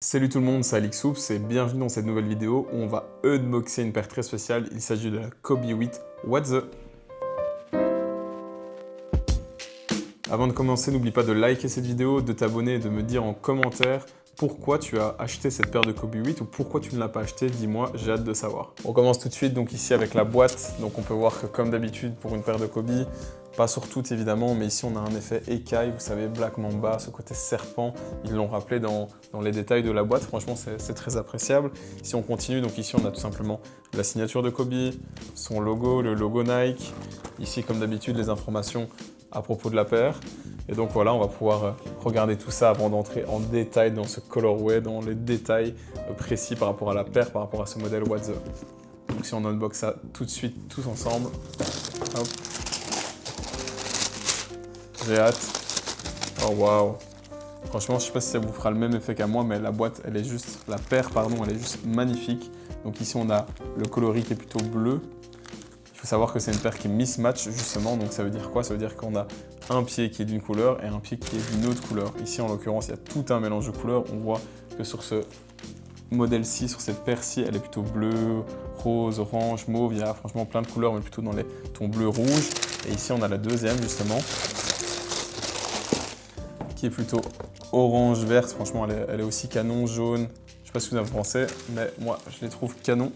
Salut tout le monde, c'est Alix Soups et bienvenue dans cette nouvelle vidéo où on va unboxer une paire très spéciale. Il s'agit de la Kobe 8 What The. Avant de commencer, n'oublie pas de liker cette vidéo, de t'abonner et de me dire en commentaire pourquoi tu as acheté cette paire de Kobe 8 ou pourquoi tu ne l'as pas acheté, dis-moi, j'ai hâte de savoir. On commence tout de suite donc ici avec la boîte. Donc on peut voir que comme d'habitude pour une paire de Kobe, pas sur toutes évidemment, mais ici on a un effet écaille, vous savez, Black Mamba, ce côté serpent, ils l'ont rappelé dans les détails de la boîte, franchement c'est très appréciable. Si on continue, donc ici on a tout simplement la signature de Kobe, son logo, le logo Nike, ici comme d'habitude les informations à propos de la paire. Et donc voilà, on va pouvoir regarder tout ça avant d'entrer en détail dans ce colorway, dans les détails précis par rapport à la paire, par rapport à ce modèle What The. Donc si on unbox ça tout de suite, tous ensemble. Hop. J'ai hâte. Oh waouh. Franchement, je sais pas si ça vous fera le même effet qu'à moi, mais la boîte, elle est juste, la paire, pardon, elle est juste magnifique. Donc ici, on a le coloris qui est plutôt bleu. Il faut savoir que c'est une paire qui mismatch justement, donc ça veut dire quoi? Ça veut dire qu'on a un pied qui est d'une couleur et un pied qui est d'une autre couleur. Ici, en l'occurrence, il y a tout un mélange de couleurs. On voit que sur ce modèle-ci, sur cette paire-ci, elle est plutôt bleue, rose, orange, mauve. Il y a franchement plein de couleurs, mais plutôt dans les tons bleu, rouge. Et ici, on a la deuxième justement, qui est plutôt orange, verte. Franchement, elle est aussi canon, jaune. Je sais pas ce que vous en pensez, mais moi, je les trouve canon.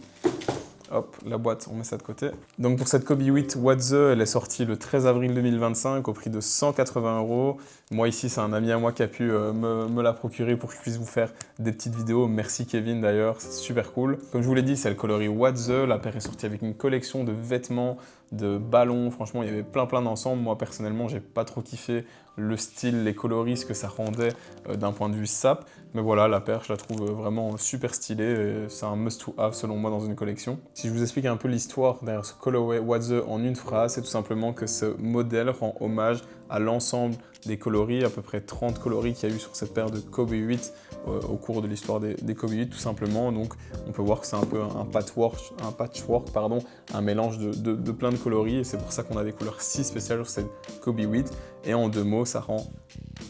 Hop, la boîte, on met ça de côté. Donc pour cette Kobe 8 What The, elle est sortie le 13 avril 2025 au prix de 180 €. Moi ici, c'est un ami à moi qui a pu me la procurer pour que je puisse vous faire des petites vidéos. Merci Kevin d'ailleurs, c'est super cool. Comme je vous l'ai dit, c'est le coloris What The. La paire est sortie avec une collection de vêtements, de ballons. Franchement, il y avait plein d'ensembles. Moi personnellement, j'ai pas trop kiffé le style, les coloris, ce que ça rendait d'un point de vue sap. Mais voilà, la paire, je la trouve vraiment super stylée. C'est un must-to-have selon moi dans une collection. Si je vous explique un peu l'histoire derrière ce colorway What The en une phrase, c'est tout simplement que ce modèle rend hommage à l'ensemble des coloris, à peu près 30 coloris qu'il y a eu sur cette paire de Kobe 8 au cours de l'histoire des Kobe 8 tout simplement. Donc on peut voir que c'est un peu un patchwork, un mélange de plein de coloris et c'est pour ça qu'on a des couleurs si spéciales sur cette Kobe 8. Et en deux mots, ça rend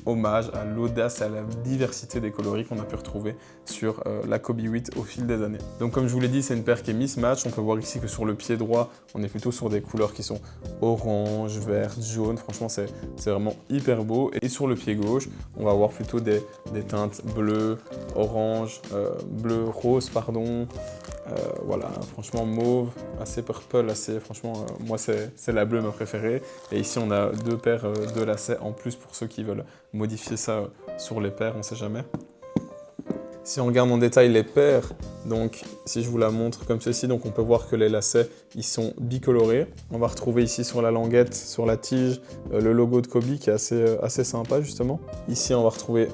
hommage à l'audace et à la diversité des coloris qu'on a pu retrouver sur la Kobe 8 au fil des années. Donc comme je vous l'ai dit, c'est une paire qui est mismatch. On peut voir ici que sur le pied droit, on est plutôt sur des couleurs qui sont orange, vert, jaune. Franchement, c'est vraiment hyper beau. Et sur le pied gauche, on va avoir plutôt des teintes bleu, orange, bleu, rose, pardon. Voilà, franchement mauve, assez purple, assez, franchement, moi c'est la bleue ma préférée. Et ici on a deux paires de lacets en plus pour ceux qui veulent modifier ça sur les paires, on sait jamais. Si on regarde en détail les paires, donc si je vous la montre comme ceci, donc on peut voir que les lacets ils sont bicolorés. On va retrouver ici sur la languette, sur la tige, le logo de Kobe qui est assez sympa justement. Ici on va retrouver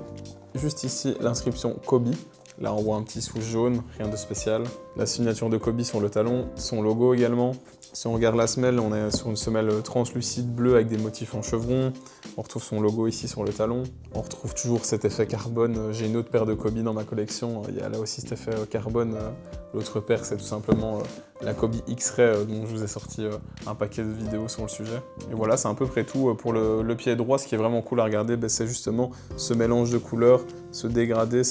juste ici l'inscription Kobe. Là, on voit un petit swoosh jaune, rien de spécial. La signature de Kobe sur le talon, son logo également. Si on regarde la semelle, on est sur une semelle translucide bleue avec des motifs en chevron. On retrouve son logo ici sur le talon. On retrouve toujours cet effet carbone. J'ai une autre paire de Kobe dans ma collection. Il y a là aussi cet effet carbone. L'autre paire, c'est tout simplement la Kobe X-Ray dont je vous ai sorti un paquet de vidéos sur le sujet. Et voilà, c'est à peu près tout pour le pied droit. Ce qui est vraiment cool à regarder, c'est justement ce mélange de couleurs, ce dégradé,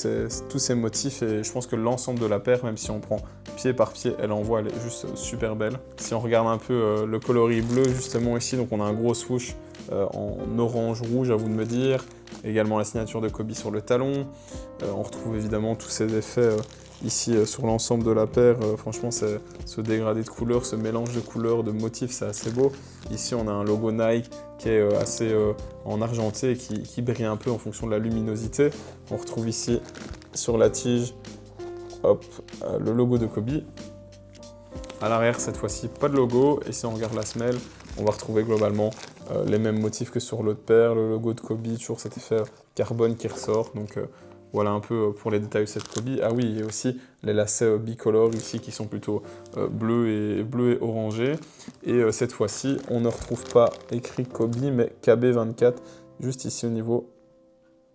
tous ces motifs. Et je pense que l'ensemble de la paire, même si on prend pied par pied, elle est juste super belle. Si on regarde un peu le coloris bleu, justement ici, donc on a un gros swoosh en orange-rouge, à vous de me dire. Également la signature de Kobe sur le talon. On retrouve évidemment tous ces effets ici sur l'ensemble de la paire. Franchement, ce dégradé de couleurs, ce mélange de couleurs, de motifs, c'est assez beau. Ici, on a un logo Nike qui est assez en argenté et qui brille un peu en fonction de la luminosité. On retrouve ici sur la tige, hop, le logo de Kobe. À l'arrière, cette fois-ci, pas de logo. Et si on regarde la semelle, on va retrouver globalement les mêmes motifs que sur l'autre paire. Le logo de Kobe, toujours cet effet carbone qui ressort. Donc voilà un peu pour les détails de cette Kobe. Ah oui, il y a aussi les lacets bicolores ici qui sont plutôt bleus et orangés. Et cette fois-ci, on ne retrouve pas écrit Kobe, mais KB24, juste ici au niveau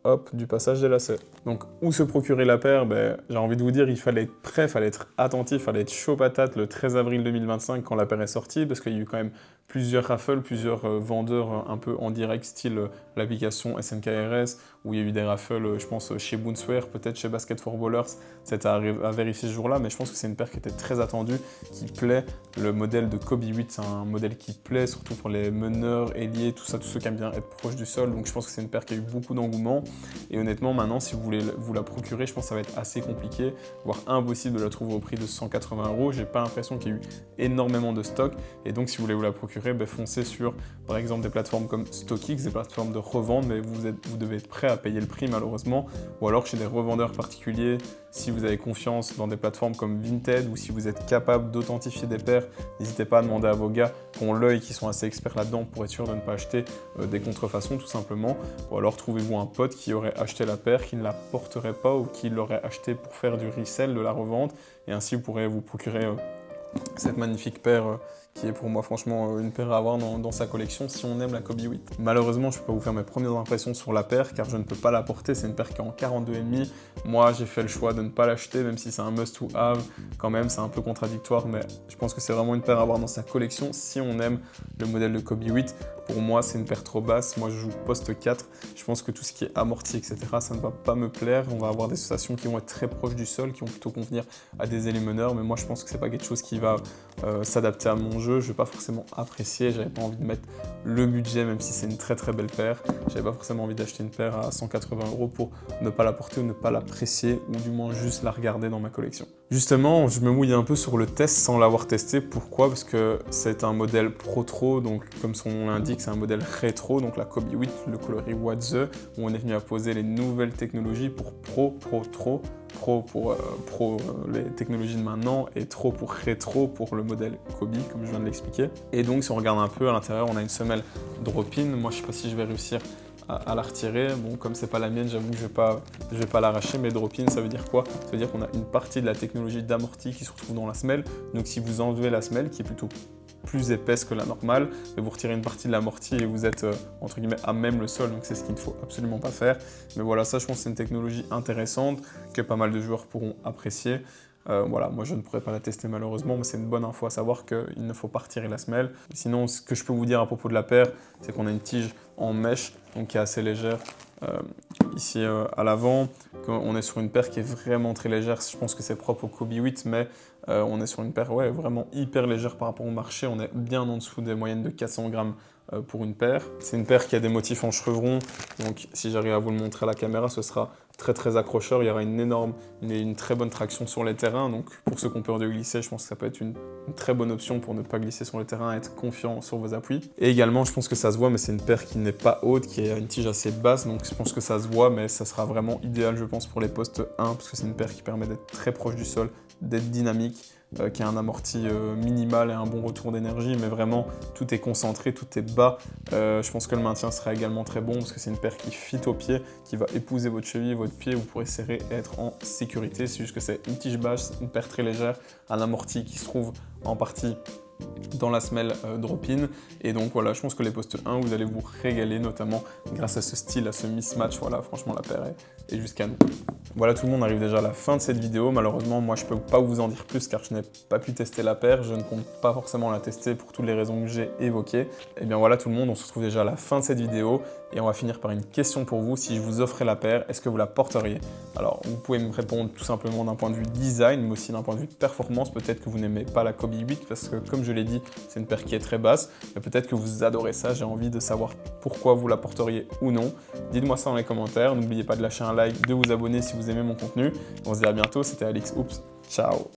hop, du passage des lacets. Donc, où se procurer la paire? J'ai envie de vous dire, il fallait être prêt, il fallait être attentif, il fallait être chaud patate le 13 avril 2025 quand la paire est sortie, parce qu'il y a eu quand même plusieurs raffles, plusieurs vendeurs un peu en direct, style l'application SNKRS, où il y a eu des raffles, je pense, chez Boonswear, peut-être chez Basket for Ballers, c'était à vérifier ce jour-là, mais je pense que c'est une paire qui était très attendue, qui plaît. Le modèle de Kobe 8, c'est un modèle qui plaît, surtout pour les meneurs, ailiers, tout ça, tous ceux qui aiment bien être proche du sol, donc je pense que c'est une paire qui a eu beaucoup d'engouement, et honnêtement, maintenant, si vous voulez vous la procurer, je pense que ça va être assez compliqué, voire impossible de la trouver au prix de 180 €. J'ai pas l'impression qu'il y ait eu énormément de stock, et donc si vous voulez vous la procurer, foncez sur, par exemple, des plateformes comme StockX, des plateformes de revente, mais vous devez être prêt à payer le prix malheureusement, ou alors chez des revendeurs particuliers, si vous avez confiance dans des plateformes comme Vinted, ou si vous êtes capable d'authentifier des paires, n'hésitez pas à demander à vos gars qui ont l'œil, qui sont assez experts là-dedans pour être sûr de ne pas acheter des contrefaçons tout simplement, ou alors trouvez-vous un pote qui aurait acheté la paire, qui ne la porterait pas ou qui l'aurait acheté pour faire du resell, de la revente, et ainsi vous pourrez vous procurer cette magnifique paire qui est pour moi franchement une paire à avoir dans sa collection si on aime la Kobe 8. Malheureusement, je ne peux pas vous faire mes premières impressions sur la paire car je ne peux pas la porter, c'est une paire qui est en 42,5. Moi, j'ai fait le choix de ne pas l'acheter, même si c'est un must to have. Quand même, c'est un peu contradictoire, mais je pense que c'est vraiment une paire à avoir dans sa collection si on aime le modèle de Kobe 8. Pour moi, c'est une paire trop basse. Moi, je joue poste 4. Je pense que tout ce qui est amorti, etc., ça ne va pas me plaire. On va avoir des sensations qui vont être très proches du sol, qui vont plutôt convenir à des ailiers meneurs. Mais moi, je pense que c'est pas quelque chose qui va s'adapter à mon jeu. Je vais pas forcément apprécier. J'avais pas envie de mettre le budget, même si c'est une très très belle paire. J'avais pas forcément envie d'acheter une paire à 180 € pour ne pas la porter ou ne pas l'apprécier, ou du moins juste la regarder dans ma collection. Justement, je me mouille un peu sur le test sans l'avoir testé. Pourquoi? Parce que c'est un modèle Pro, donc comme son nom l'indique, c'est un modèle rétro, donc la Kobe 8, le coloris What The, où on est venu à poser les nouvelles technologies pour Pro pour les technologies de maintenant, et Trop pour rétro pour le modèle Kobe, comme je viens de l'expliquer. Et donc, si on regarde un peu à l'intérieur, on a une semelle drop-in. Moi, je sais pas si je vais réussir à la retirer. Bon, comme c'est pas la mienne, j'avoue que je vais pas l'arracher, mais drop-in, ça veut dire quoi? Ça veut dire qu'on a une partie de la technologie d'amorti qui se retrouve dans la semelle. Donc, si vous enlevez la semelle, qui est plutôt plus épaisse que la normale, mais vous retirez une partie de l'amorti et vous êtes entre guillemets à même le sol, donc c'est ce qu'il ne faut absolument pas faire. Mais voilà, ça je pense que c'est une technologie intéressante que pas mal de joueurs pourront apprécier. Voilà, moi je ne pourrais pas la tester malheureusement, mais c'est une bonne info à savoir qu'il ne faut pas retirer la semelle. Sinon, ce que je peux vous dire à propos de la paire, c'est qu'on a une tige en mèche, donc qui est assez légère. Ici à l'avant, on est sur une paire qui est vraiment très légère. Je pense que c'est propre au Kobe 8, mais on est sur une paire vraiment hyper légère par rapport au marché. On est bien en dessous des moyennes de 400 grammes pour une paire. C'est une paire qui a des motifs en chevron, donc si j'arrive à vous le montrer à la caméra, ce sera très très accrocheur. Il y aura une très bonne traction sur les terrains, donc pour ceux qui ont peur de glisser, je pense que ça peut être une très bonne option pour ne pas glisser sur le terrain, être confiant sur vos appuis. Et également, je pense que ça se voit, mais c'est une paire qui n'est pas haute, qui a une tige assez basse, donc je pense que ça se voit, mais ça sera vraiment idéal, je pense, pour les postes 1, parce que c'est une paire qui permet d'être très proche du sol, d'être dynamique, qui a un amorti minimal et un bon retour d'énergie, mais vraiment tout est concentré, tout est bas. Je pense que le maintien sera également très bon parce que c'est une paire qui fit au pied, qui va épouser votre cheville, votre pied, vous pourrez serrer et être en sécurité. C'est juste que c'est une tige basse, une paire très légère, un amorti qui se trouve en partie dans la semelle drop-in, et donc voilà, je pense que les postes 1 vous allez vous régaler, notamment grâce à ce style, à ce mismatch. Voilà, franchement la paire est juste canon. Voilà, tout le monde arrive déjà à la fin de cette vidéo. Malheureusement, moi je peux pas vous en dire plus car je n'ai pas pu tester la paire, je ne compte pas forcément la tester pour toutes les raisons que j'ai évoquées. Et bien voilà tout le monde, on se retrouve déjà à la fin de cette vidéo et on va finir par une question pour vous. Si je vous offrais la paire, est-ce que vous la porteriez? Alors vous pouvez me répondre tout simplement d'un point de vue design, mais aussi d'un point de vue de performance. Peut-être que vous n'aimez pas la Kobe 8 parce que, comme je l'ai dit, c'est une paire qui est très basse, mais peut-être que vous adorez ça. J'ai envie de savoir pourquoi vous la porteriez ou non. Dites-moi ça dans les commentaires. N'oubliez pas de lâcher un like, de vous abonner si vous aimez mon contenu. On se dit à bientôt, c'était Alix Oops, ciao.